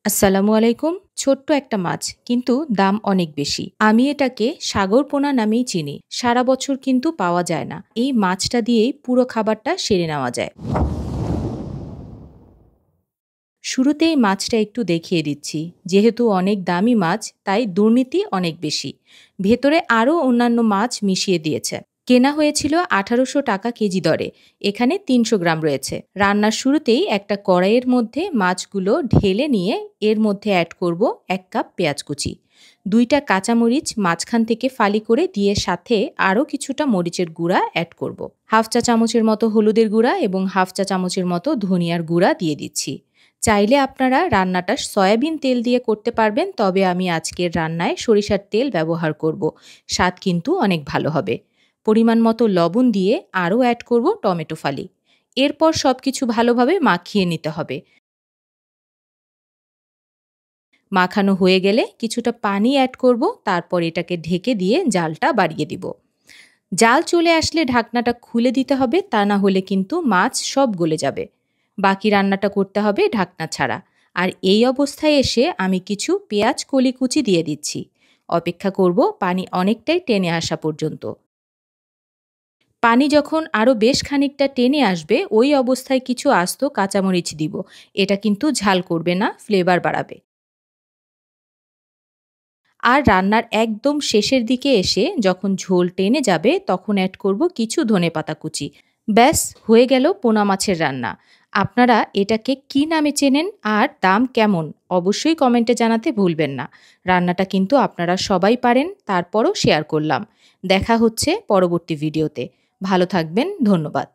আসসালামু আলাইকুম। ছোট্ট একটা মাছ, কিন্তু দাম অনেক বেশি। আমি এটাকে সাগরপোনা নামেই চিনি। সারা বছর কিন্তু পাওয়া যায় না। এই মাছটা দিয়েই পুরো খাবারটা সেরে নেওয়া যায়। শুরুতেই মাছটা একটু দেখিয়ে দিচ্ছি। যেহেতু অনেক দামি মাছ, তাই দুর্নীতি অনেক বেশি। ভেতরে আরও অন্যান্য মাছ মিশিয়ে দিয়েছে। কেনা হয়েছিল ১৮০০ টাকা কেজি দরে। এখানে ৩০০ গ্রাম রয়েছে। রান্নার শুরুতেই একটা কড়াইয়ের মধ্যে মাছগুলো ঢেলে নিয়ে এর মধ্যে অ্যাড করব ১ কাপ পেঁয়াজ কুচি, ২টা কাঁচামরিচ মাঝখান থেকে ফালি করে দিয়ে সাথে আরও কিছুটা মরিচের গুঁড়া অ্যাড করব। হাফ চা চামচের মতো হলুদের গুঁড়া এবং হাফ চা চামচের মতো ধনিয়ার গুঁড়া দিয়ে দিচ্ছি। চাইলে আপনারা রান্নাটা সয়াবিন তেল দিয়ে করতে পারবেন, তবে আমি আজকের রান্নায় সরিষার তেল ব্যবহার করব। স্বাদ কিন্তু অনেক ভালো হবে। পরিমাণ মতো লবণ দিয়ে আরও অ্যাড করব টমেটো ফালি। এরপর সবকিছু ভালোভাবে মাখিয়ে নিতে হবে। মাখানো হয়ে গেলে কিছুটা পানি অ্যাড করব, তারপর এটাকে ঢেকে দিয়ে জালটা বাড়িয়ে দিব। জাল চলে আসলে ঢাকনাটা খুলে দিতে হবে, তা না হলে কিন্তু মাছ সব গলে যাবে। বাকি রান্নাটা করতে হবে ঢাকনা ছাড়া। আর এই অবস্থায় এসে আমি কিছু পেঁয়াজ কলি কুচি দিয়ে দিচ্ছি। অপেক্ষা করব পানি অনেকটাই টেনে আসা পর্যন্ত। পানি যখন আরও বেশ খানিকটা টেনে আসবে, ওই অবস্থায় কিছু আস্ত কাঁচামরিচ দিব। এটা কিন্তু ঝাল করবে না, ফ্লেভার বাড়াবে। আর রান্নার একদম শেষের দিকে এসে যখন ঝোল টেনে যাবে, তখন অ্যাড করব কিছু ধনেপাতা কুচি। ব্যাস, হয়ে গেল পোনা মাছের রান্না। আপনারা এটাকে কী নামে চেনেন আর দাম কেমন? অবশ্যই কমেন্টে জানাতে ভুলবেন না। রান্নাটা কিন্তু আপনারা সবাই পারেন, তারপরও শেয়ার করলাম। দেখা হচ্ছে পরবর্তী ভিডিওতে। ভালো থাকবেন, ধন্যবাদ।